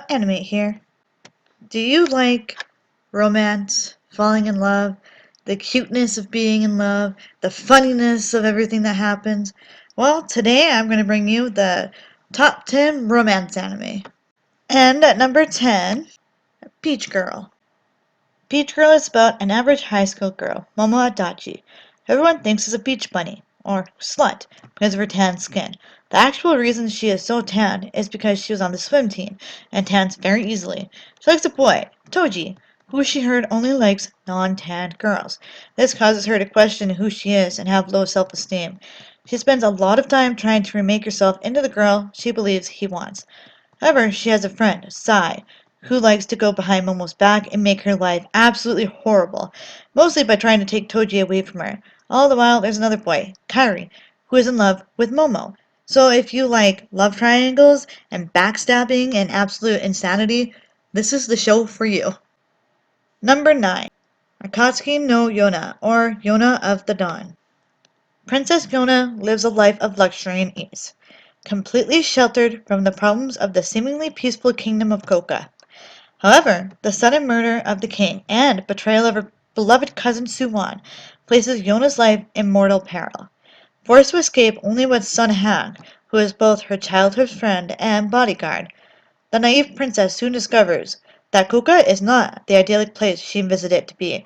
Animate here. Do you like romance, falling in love, the cuteness of being in love, the funniness of everything that happens? Well, today I'm going to bring you the top 10 romance anime. And at number 10, Peach Girl. Peach Girl is about an average high school girl, Momo Adachi, who everyone thinks is a beach bunny, or slut, because of her tan skin. The actual reason she is so tan is because she was on the swim team, and tans very easily. She likes a boy, Toji, who she heard only likes non-tanned girls. This causes her to question who she is and have low self-esteem. She spends a lot of time trying to remake herself into the girl she believes he wants. However, she has a friend, Sai, who likes to go behind Momo's back and make her life absolutely horrible, mostly by trying to take Toji away from her. All the while, there's another boy, Kairi, who is in love with Momo. So if you like love triangles and backstabbing and absolute insanity, this is the show for you. Number 9. Akatsuki no Yona, or Yona of the Dawn. Princess Yona lives a life of luxury and ease, completely sheltered from the problems of the seemingly peaceful kingdom of Koka. However, the sudden murder of the king and betrayal of her beloved cousin Suwon places Yona's life in mortal peril. Forced to escape only with Sun Hag, who is both her childhood friend and bodyguard, the naive princess soon discovers that Koka is not the idyllic place she envisioned it to be.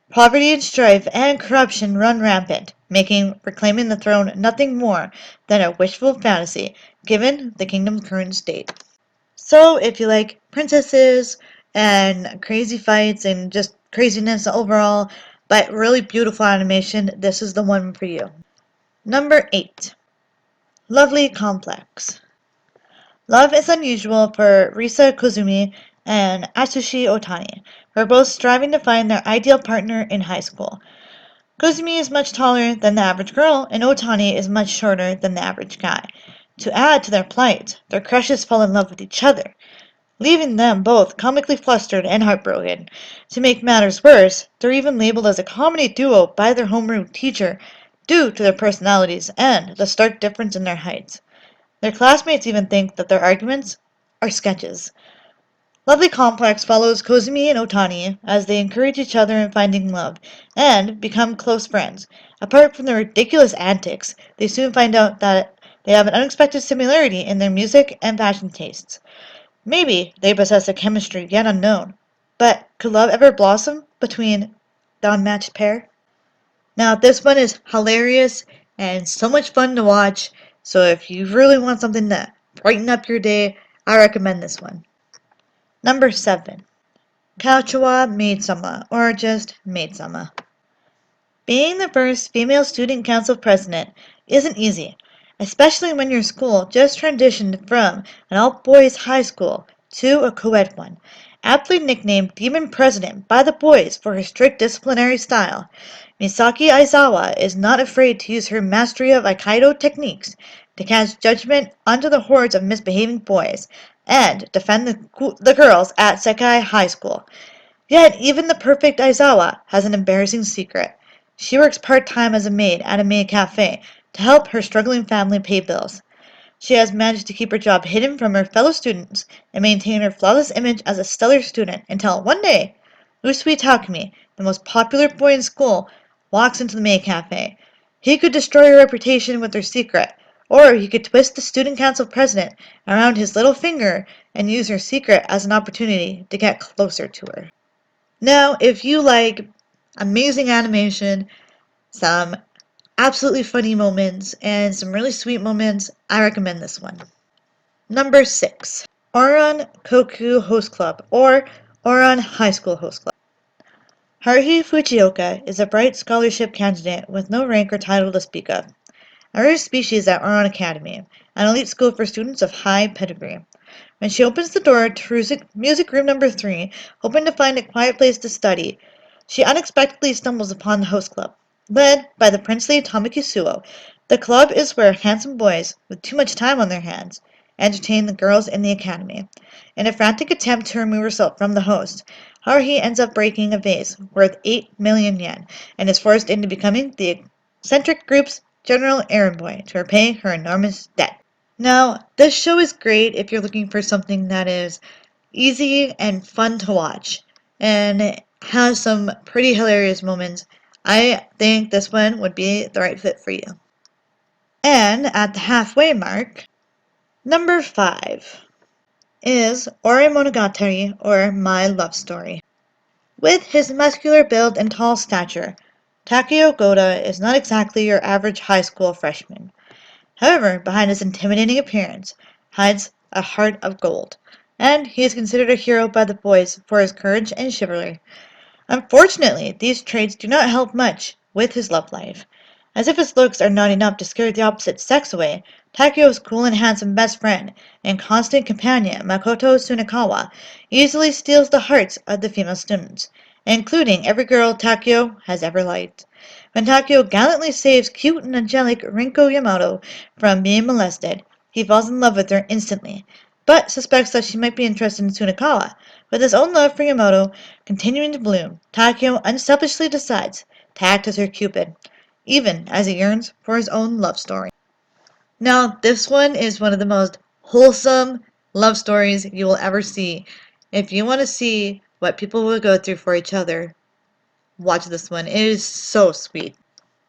Poverty and strife and corruption run rampant, making reclaiming the throne nothing more than a wishful fantasy, given the kingdom's current state. So, if you like princesses and crazy fights and just craziness overall, but really beautiful animation, this is the one for you. Number 8. Lovely Complex. Love is unusual for Risa Kozumi and Atsushi Otani, who are both striving to find their ideal partner in high school. Kozumi is much taller than the average girl, and Otani is much shorter than the average guy. To add to their plight, their crushes fall in love with each other, leaving them both comically flustered and heartbroken. To make matters worse, they're even labeled as a comedy duo by their homeroom teacher due to their personalities and the stark difference in their heights. Their classmates even think that their arguments are sketches. Lovely Complex follows Kozumi and Otani as they encourage each other in finding love and become close friends. Apart from their ridiculous antics, they soon find out that they have an unexpected similarity in their music and fashion tastes. Maybe they possess a chemistry yet unknown. But could love ever blossom between the unmatched pair? Now, this one is hilarious and so much fun to watch. So if you really want something to brighten up your day, I recommend this one. Number 7. Kachuwa Maid-sama, or just Maid-sama. Being the first female student council president isn't easy, especially when your school just transitioned from an all-boys high school to a co-ed one. Aptly nicknamed Demon President by the boys for her strict disciplinary style, Misaki Aizawa is not afraid to use her mastery of Aikido techniques to cast judgment onto the hordes of misbehaving boys and defend the girls at Sekai High School. Yet even the perfect Aizawa has an embarrassing secret. She works part-time as a maid at a maid cafe to help her struggling family pay bills. She has managed to keep her job hidden from her fellow students and maintain her flawless image as a stellar student until one day, Usui Takumi, the most popular boy in school, walks into the maid cafe. He could destroy her reputation with her secret, or he could twist the student council president around his little finger and use her secret as an opportunity to get closer to her. Now, if you like amazing animation, some absolutely funny moments, and some really sweet moments, I recommend this one. Number 6. Oran Koku Host Club, or Oran High School Host Club. Haruhi Fujioka is a bright scholarship candidate with no rank or title to speak of. A rare species at Oran Academy, an elite school for students of high pedigree. When she opens the door to music room number 3, hoping to find a quiet place to study, she unexpectedly stumbles upon the host club. Led by the princely Tamaki Suo, the club is where handsome boys with too much time on their hands entertain the girls in the academy. In a frantic attempt to remove herself from the host, Haruhi ends up breaking a vase worth 8 million yen and is forced into becoming the eccentric group's general errand boy to repay her enormous debt. Now, this show is great if you're looking for something that is easy and fun to watch and it has some pretty hilarious moments. I think this one would be the right fit for you. And at the halfway mark, number 5 is Ora Mona Gotteri, or My Love Story. With his muscular build and tall stature, Takeo Goda is not exactly your average high school freshman. However, behind his intimidating appearance hides a heart of gold, and he is considered a hero by the boys for his courage and chivalry. Unfortunately, these traits do not help much with his love life. As if his looks are not enough to scare the opposite sex away, Takeo's cool and handsome best friend and constant companion, Makoto Tsunekawa, easily steals the hearts of the female students, including every girl Takeo has ever liked. When Takeo gallantly saves cute and angelic Rinko Yamato from being molested, he falls in love with her instantly, but suspects that she might be interested in Tsunekawa. With his own love for Yamato continuing to bloom, Takeo unselfishly decides to act as her Cupid, even as he yearns for his own love story. Now, this one is one of the most wholesome love stories you will ever see. If you want to see what people will go through for each other, watch this one. It is so sweet.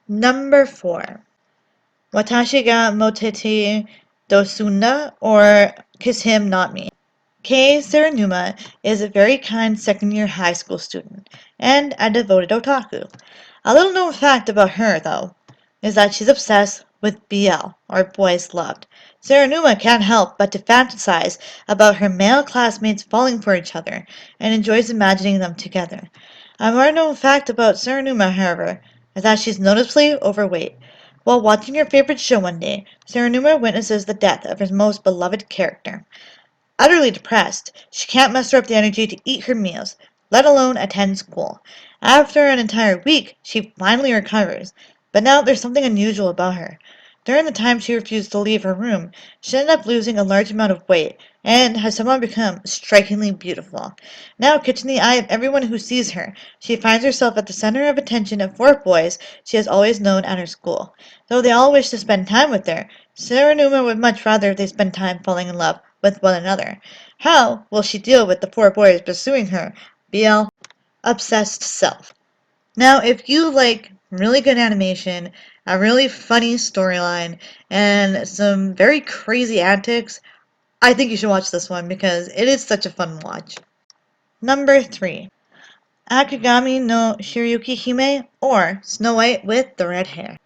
Number 4. Watashi ga motete dosunda, or Kiss Him Not Me. Kei Saranuma is a very kind second-year high school student and a devoted otaku. A little known fact about her, though, is that she's obsessed with BL, or boys loved. Saranuma can't help but to fantasize about her male classmates falling for each other and enjoys imagining them together. A more known fact about Saranuma, however, is that she's noticeably overweight. While watching her favorite show one day, Saranuma witnesses the death of her most beloved character. Utterly depressed, she can't muster up the energy to eat her meals, let alone attend school. After an entire week, she finally recovers, but now there's something unusual about her. During the time she refused to leave her room, she ended up losing a large amount of weight and has somehow become strikingly beautiful. Now catching the eye of everyone who sees her, she finds herself at the center of attention of 4 boys she has always known at her school. Though they all wish to spend time with her, Saranuma would much rather they spend time falling in love with one another. How will she deal with the 4 boys pursuing her BL obsessed self? Now, if you like really good animation, a really funny storyline, and some very crazy antics, I think you should watch this one because it is such a fun watch. Number 3. Akagami no Shirayuki Hime, or Snow White with the Red Hair.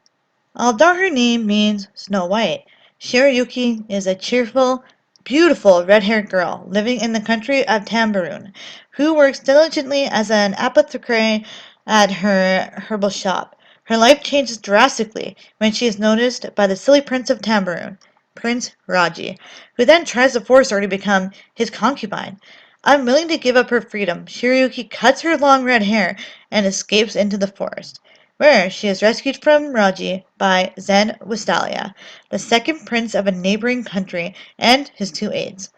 Although her name means Snow White, Shirayuki is a cheerful, beautiful red-haired girl living in the country of Tambourine, who works diligently as an apothecary at her herbal shop. Her life changes drastically when she is noticed by the silly Prince of Tambourine, Prince Raji, who then tries to force her to become his concubine. Unwilling to give up her freedom, Shirayuki cuts her long red hair and escapes into the forest, where she is rescued from Raji by Zen Wistalia, the second prince of a neighboring country, and his 2 aides.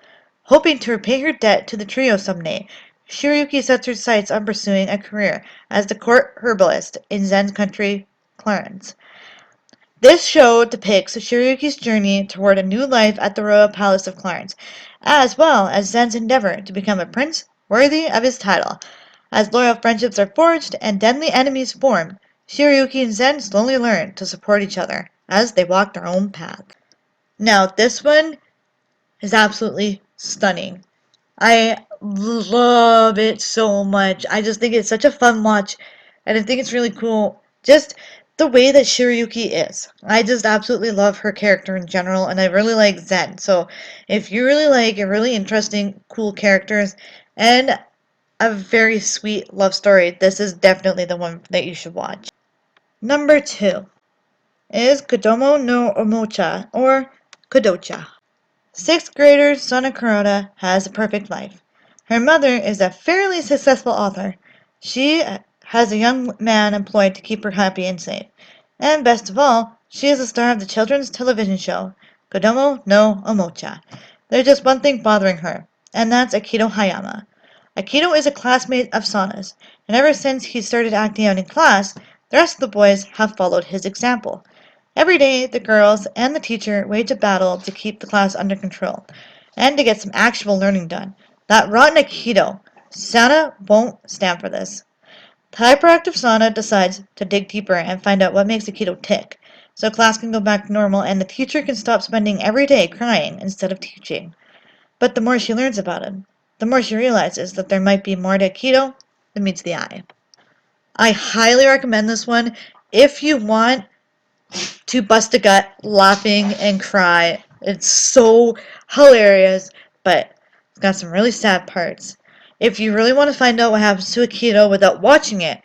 Hoping to repay her debt to the trio someday, Shirayuki sets her sights on pursuing a career as the court herbalist in Zen's country, Clarence. This show depicts Shirayuki's journey toward a new life at the royal palace of Clarence, as well as Zen's endeavor to become a prince worthy of his title. As loyal friendships are forged and deadly enemies form, Shirayuki and Zen slowly learn to support each other as they walk their own path. Now, this one is absolutely stunning. I love it so much. I just think it's such a fun watch, and I think it's really cool. Just the way that Shirayuki is. I just absolutely love her character in general, and I really like Zen. So, if you really like a really interesting, cool characters and a very sweet love story, this is definitely the one that you should watch. Number 2 is Kodomo no Omocha, or Kodocha. Sixth grader Sona Kuroda has a perfect life. Her mother is a fairly successful author. She has a young man employed to keep her happy and safe. And best of all, she is the star of the children's television show, Kodomo no Omocha. There's just one thing bothering her, and that's Akito Hayama. Akito is a classmate of Sona's, and ever since he started acting out in class, the rest of the boys have followed his example. Every day, the girls and the teacher wage a battle to keep the class under control and to get some actual learning done. That rotten Aikido. Sana won't stand for this. The hyperactive Sana decides to dig deeper and find out what makes Aikido tick, so class can go back to normal and the teacher can stop spending every day crying instead of teaching. But the more she learns about it, the more she realizes that there might be more to Aikido than meets the eye. I highly recommend this one if you want to bust a gut laughing and cry. It's so hilarious, but it's got some really sad parts. If you really want to find out what happens to Aikido without watching it,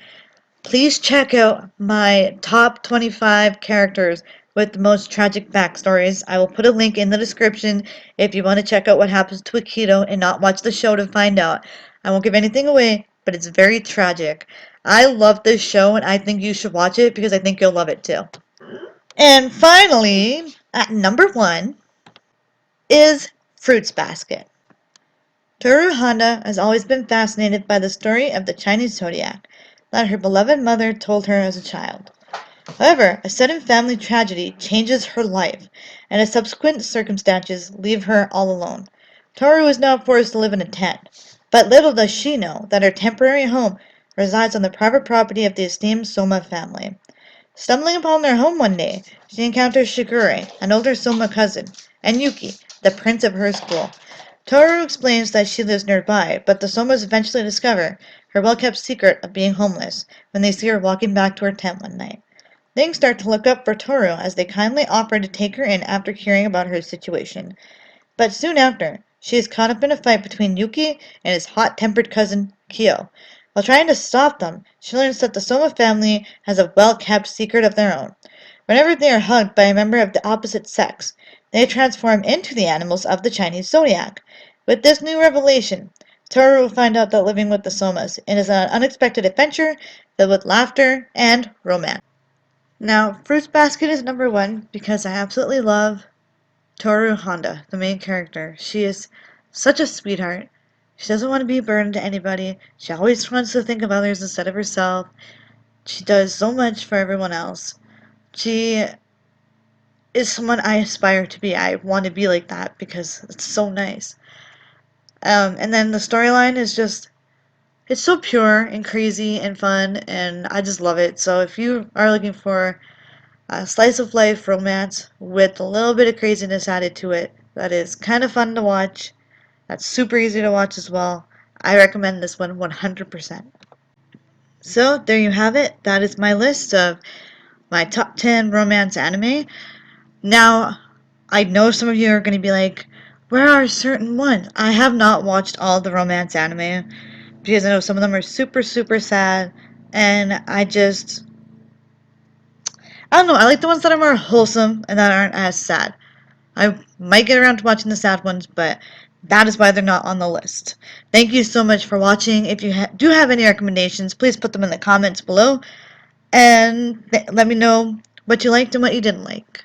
please check out my top 25 characters with the most tragic backstories. I will put a link in the description if you want to check out what happens to Akito and not watch the show to find out. I won't give anything away, but it's very tragic. I love this show and I think you should watch it because I think you'll love it too. And finally, at number 1 is Fruits Basket. Toru Honda has always been fascinated by the story of the Chinese zodiac that her beloved mother told her as a child. However, a sudden family tragedy changes her life, and the subsequent circumstances leave her all alone. Toru is now forced to live in a tent, but little does she know that her temporary home resides on the private property of the esteemed Soma family. Stumbling upon their home one day, she encounters Shigure, an older Soma cousin, and Yuki, the prince of her school. Toru explains that she lives nearby, but the Somas eventually discover her well-kept secret of being homeless when they see her walking back to her tent one night. Things start to look up for Toru as they kindly offer to take her in after hearing about her situation. But soon after, she is caught up in a fight between Yuki and his hot-tempered cousin, Kyo. While trying to stop them, she learns that the Soma family has a well-kept secret of their own. Whenever they are hugged by a member of the opposite sex, they transform into the animals of the Chinese zodiac. With this new revelation, Toru will find out that living with the Somas is an unexpected adventure filled with laughter and romance. Now, Fruits Basket is number 1 because I absolutely love Toru Honda, the main character. She is such a sweetheart. She doesn't want to be a burden to anybody. She always wants to think of others instead of herself. She does so much for everyone else. She is someone I aspire to be. I want to be like that because it's so nice. And then the storyline is just, it's so pure and crazy and fun, and I just love it. So if you are looking for a slice of life romance with a little bit of craziness added to it, that is kind of fun to watch, that's super easy to watch as well, I recommend this one 100%. So there you have it. That is my list of my top 10 romance anime. Now, I know some of you are going to be like, where are certain ones? I have not watched all the romance anime because I know some of them are super, super sad, and I don't know, I like the ones that are more wholesome and that aren't as sad. I might get around to watching the sad ones, but that is why they're not on the list. Thank you so much for watching. If you do have any recommendations, please put them in the comments below, and let me know what you liked and what you didn't like.